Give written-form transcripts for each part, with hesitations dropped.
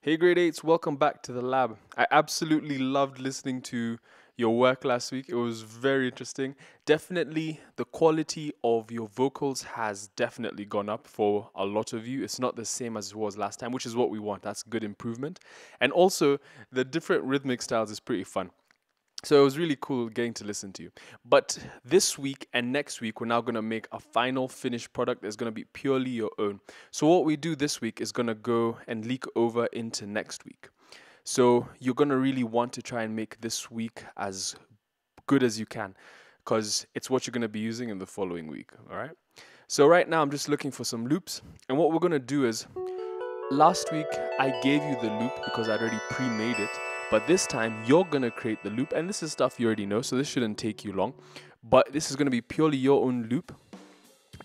Hey grade 8s, welcome back to the lab. I absolutely loved listening to your work last week. It was very interesting. Definitely the quality of your vocals has definitely gone up for a lot of you. It's not the same as it was last time, which is what we want. That's good improvement. And also the different rhythmic styles is pretty fun. So it was really cool getting to listen to you. But this week and next week, we're now going to make a final finished product that's going to be purely your own. So what we do this week is going to go and leak over into next week. So you're going to really want to try and make this week as good as you can because it's what you're going to be using in the following week. All right. So right now, I'm just looking for some loops. And what we're going to do is last week, I gave you the loop because I'd already pre-made it. But this time, you're going to create the loop. And this is stuff you already know, so this shouldn't take you long. But this is going to be purely your own loop.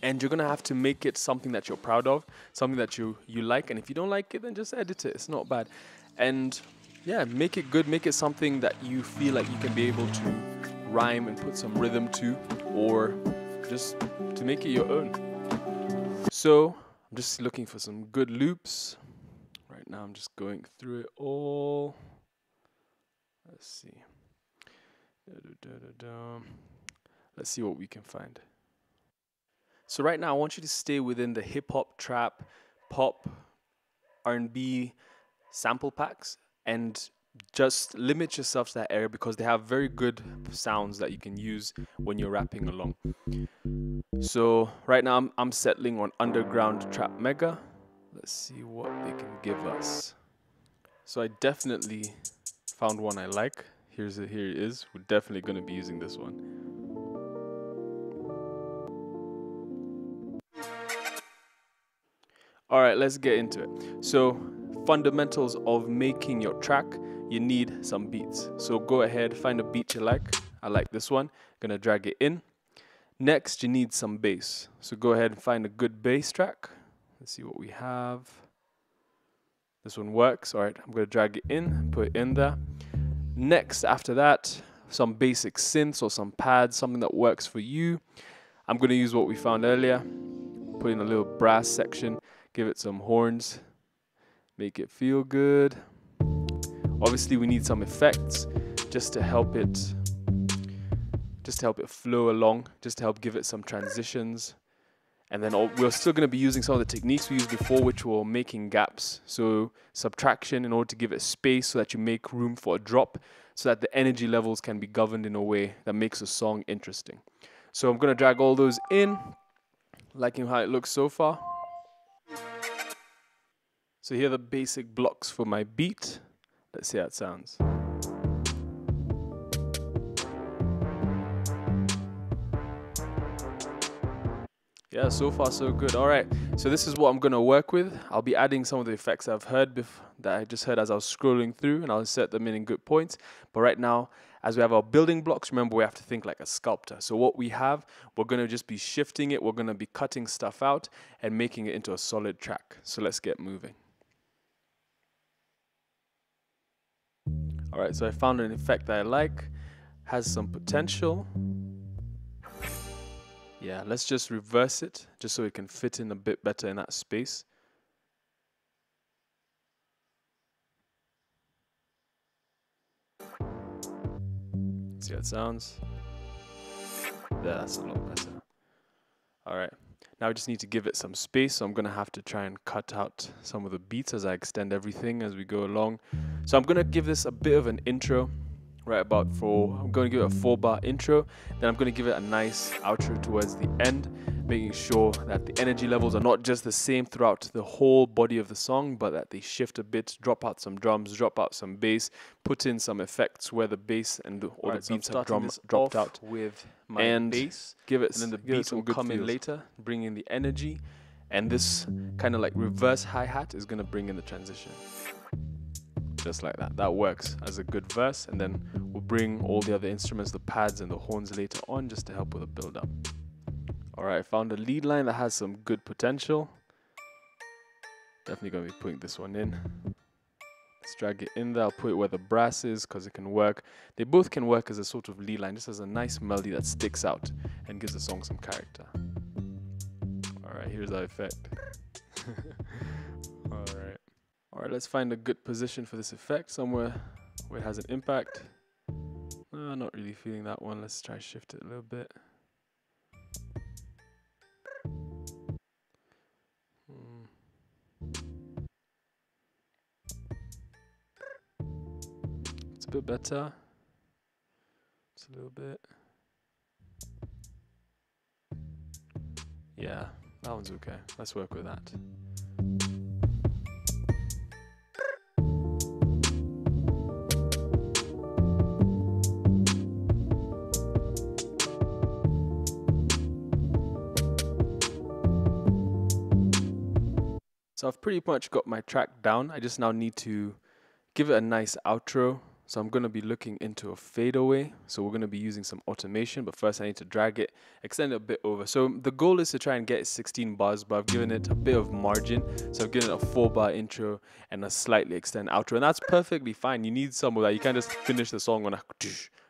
And you're going to have to make it something that you're proud of, something that you like. And if you don't like it, then just edit it. It's not bad. And yeah, make it good. Make it something that you feel like you can be able to rhyme and put some rhythm to, or just to make it your own. So I'm just looking for some good loops. Right now I'm just going through it all. Let's see. Let's see what we can find. So right now I want you to stay within the hip hop, trap, pop, R&B sample packs and just limit yourself to that area because they have very good sounds that you can use when you're rapping along. So right now I'm settling on underground trap mega. Let's see what they can give us. So I definitely found one I like. Here it is. We're definitely going to be using this one. All right, let's get into it. So fundamentals of making your track, you need some beats. So go ahead, find a beat you like. I like this one. Gonna drag it in. Next, you need some bass. So go ahead and find a good bass track. Let's see what we have. This one works. All right, I'm gonna drag it in, put it in there. Next, after that, some basic synths or some pads, something that works for you. I'm gonna use what we found earlier. Put in a little brass section, give it some horns, make it feel good. Obviously, we need some effects just to help it flow along, just to help give it some transitions. And then we're still going to be using some of the techniques we used before, which were making gaps. So subtraction in order to give it space so that you make room for a drop, so that the energy levels can be governed in a way that makes a song interesting. So I'm going to drag all those in, liking how it looks so far. So here are the basic blocks for my beat. Let's see how it sounds. Yeah, so far so good. All right, so this is what I'm gonna work with. I'll be adding some of the effects I've heard that I just heard as I was scrolling through, and I'll set them in good points. But right now, as we have our building blocks, remember we have to think like a sculptor. So what we have, we're gonna just be shifting it. We're gonna be cutting stuff out and making it into a solid track. So let's get moving. All right, so I found an effect that I like, has some potential. Yeah, let's just reverse it, just so it can fit in a bit better in that space. See how it sounds? Yeah, that's a lot better. All right, now I just need to give it some space, so I'm gonna have to try and cut out some of the beats as I extend everything as we go along. So I'm gonna give this a bit of an intro. Right about I'm going to give it a 4-bar intro, then I'm going to give it a nice outro towards the end, making sure that the energy levels are not just the same throughout the whole body of the song, but that they shift a bit, drop out some drums, drop out some bass, put in some effects where the bass and all the beats have dropped out with my bass, give it, and then the beat will come in later, bring in the energy, and this kind of like reverse hi-hat is going to bring in the transition. Just like that. That works as a good verse, and then we'll bring all the other instruments, the pads and the horns later on, just to help with the build-up. All right, I found a lead line that has some good potential. Definitely gonna be putting this one in. Let's drag it in there. I'll put it where the brass is because it can work. They both can work as a sort of lead line, just as a nice melody that sticks out and gives the song some character. All right, here's our effect. All right, let's find a good position for this effect, somewhere where it has an impact. Not really feeling that one. Let's try shift it a little bit. It's a bit better. It's a little bit. Yeah, that one's okay. Let's work with that. So I've pretty much got my track down. I just now need to give it a nice outro. So I'm going to be looking into a fadeaway. So we're going to be using some automation, but first I need to drag it, extend it a bit over. So the goal is to try and get 16 bars, but I've given it a bit of margin. So I've given it a 4-bar intro and a slightly extended outro. And that's perfectly fine. You need some of that. You can't just finish the song on a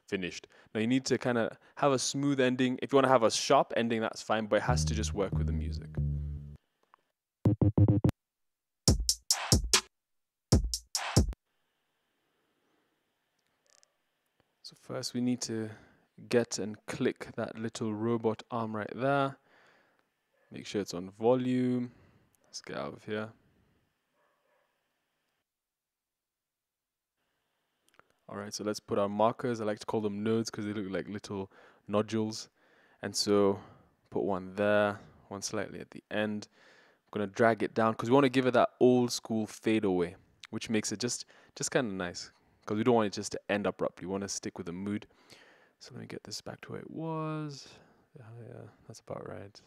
finished. Now you need to kind of have a smooth ending. If you want to have a sharp ending, that's fine, but it has to just work with the music. So first we need to get and click that little robot arm right there. Make sure it's on volume. Let's get out of here. All right, so let's put our markers. I like to call them nodes because they look like little nodules. And so put one there, one slightly at the end. I'm going to drag it down because we want to give it that old school fadeaway, which makes it just kind of nice because we don't want it just to end abruptly. We want to stick with the mood. So let me get this back to where it was. Yeah, that's about right.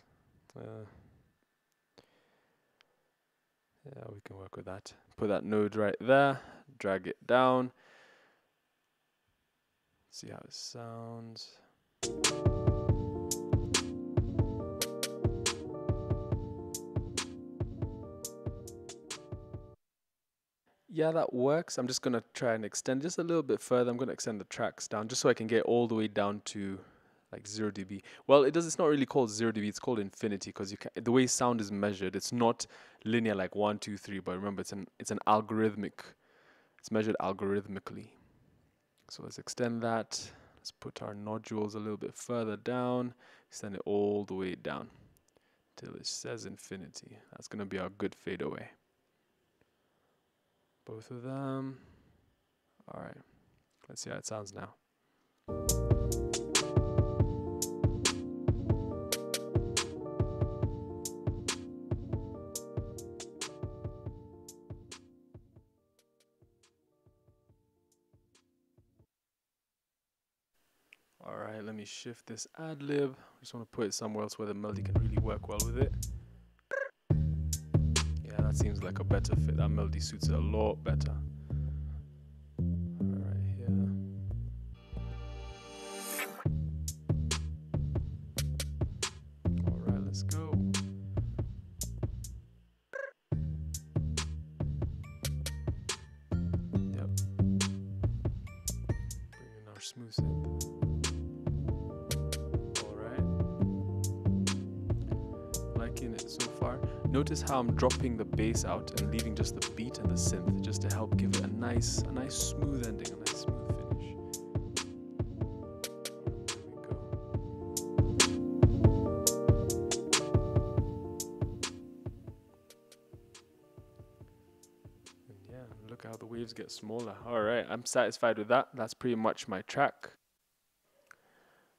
Yeah, we can work with that. Put that node right there, drag it down. See how it sounds. Yeah, that works. I'm just going to try and extend just a little bit further. I'm going to extend the tracks down just so I can get all the way down to like 0 dB. Well, it's not really called 0 dB. It's called infinity because the way sound is measured, it's not linear like 1, 2, 3. But remember, it's an algorithmic. It's measured algorithmically. So let's extend that. Let's put our nodules a little bit further down. Extend it all the way down till it says infinity. That's going to be our good fadeaway. Both of them. All right. Let's see how it sounds now. All right, let me shift this ad lib. I just want to put it somewhere else where the melody can really work well with it. Yeah, that seems like a better fit. That melody suits it a lot better. All right, here. All right, let's go. Yep. Bring in our smooth synth. It so far. Notice how I'm dropping the bass out and leaving just the beat and the synth just to help give it a nice smooth ending, a nice smooth finish. There we go. And yeah, look how the waves get smaller. All right, I'm satisfied with that. That's pretty much my track.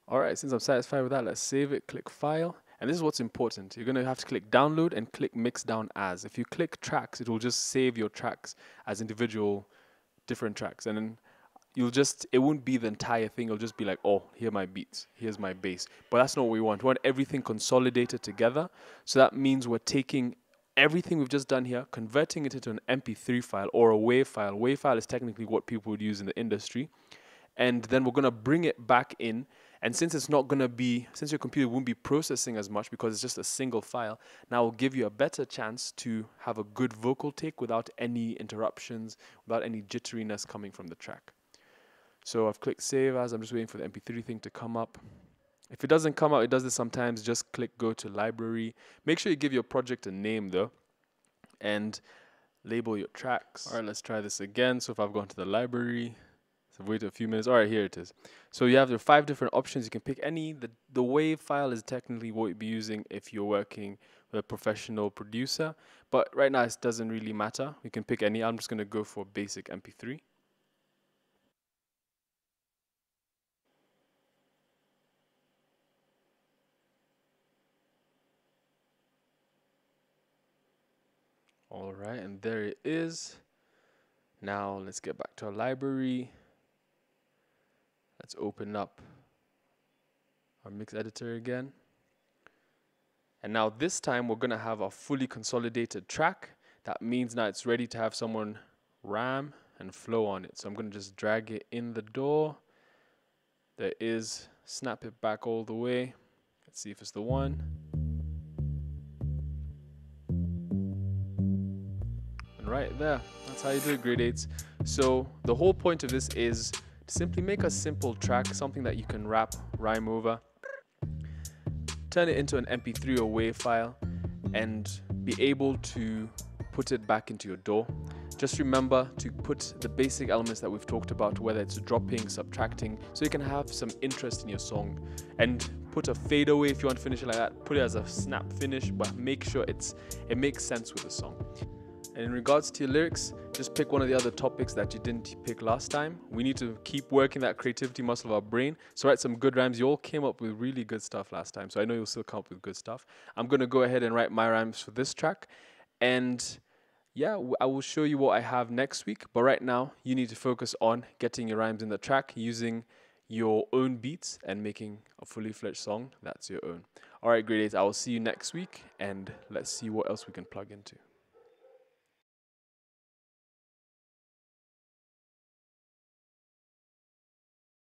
All right, since I'm satisfied with that, let's save it, click File. And this is what's important. You're going to have to click Download and click Mix Down As. If you click Tracks, it will just save your tracks as individual different tracks. And then it won't be the entire thing. It'll just be like, oh, here are my beats, here's my bass. But that's not what we want. We want everything consolidated together. So that means we're taking everything we've just done here, converting it into an MP3 file or a WAV file. WAV file is technically what people would use in the industry. And then we're going to bring it back in. And since your computer won't be processing as much because it's just a single file, now will give you a better chance to have a good vocal take without any interruptions, without any jitteriness coming from the track. So I've clicked Save As. I'm just waiting for the MP3 thing to come up. If it doesn't come out, it does this sometimes. Just click Go to Library. Make sure you give your project a name though. And label your tracks. All right, let's try this again. So if I've gone to the library, so wait a few minutes. All right, here it is. So you have your 5 different options. You can pick any. The WAV file is technically what you'd be using if you're working with a professional producer. But right now, it doesn't really matter. You can pick any. I'm just going to go for basic MP3. All right, and there it is. Now let's get back to our library. Let's open up our mix editor again. And now this time we're gonna have a fully consolidated track. That means now it's ready to have someone ram and flow on it. So I'm gonna just drag it in the door. There is, snap it back all the way. Let's see if it's the one. And right there, that's how you do it, grade 8s. So the whole point of this is to simply make a simple track, something that you can rap, rhyme over, turn it into an MP3 or WAV file, and be able to put it back into your DAW. Just remember to put the basic elements that we've talked about, whether it's dropping, subtracting, so you can have some interest in your song. And put a fadeaway if you want to finish it like that. Put it as a snap finish, but make sure it makes sense with the song. And in regards to your lyrics, just pick one of the other topics that you didn't pick last time. We need to keep working that creativity muscle of our brain. So write some good rhymes. You all came up with really good stuff last time, so I know you'll still come up with good stuff. I'm going to go ahead and write my rhymes for this track. And yeah, I will show you what I have next week. But right now, you need to focus on getting your rhymes in the track using your own beats and making a fully fledged song that's your own. All right, grade 8, I will see you next week, and let's see what else we can plug into.